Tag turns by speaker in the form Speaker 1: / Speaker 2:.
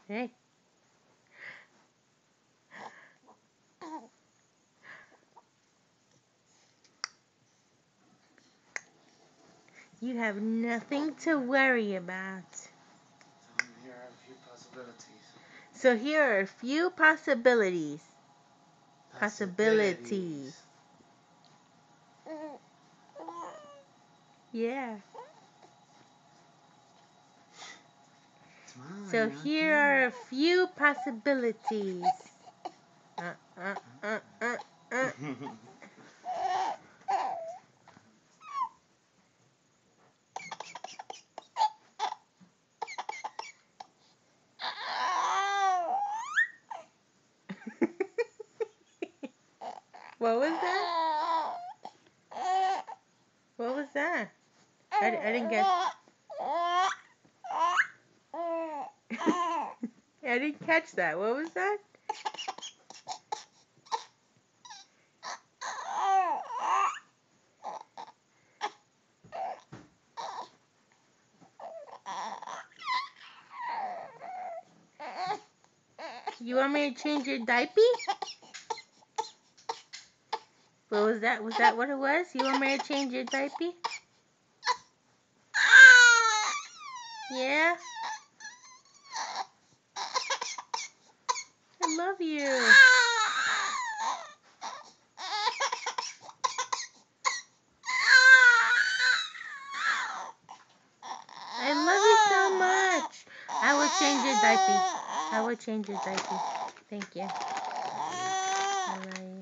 Speaker 1: Hey. You have nothing to worry about.
Speaker 2: Here are a few possibilities.
Speaker 1: So here are a few possibilities. Possibilities. Yeah.
Speaker 2: Smile,
Speaker 1: So here are a few possibilities. What was that? What was that? I didn't get. I didn't catch that. What was that? You want me to change your diaper? What was that? Was that what it was? You want me to change your diaper? Yeah? I love you. I love you so much. I will change your diaper. I will change your diaper. Thank you. I love you.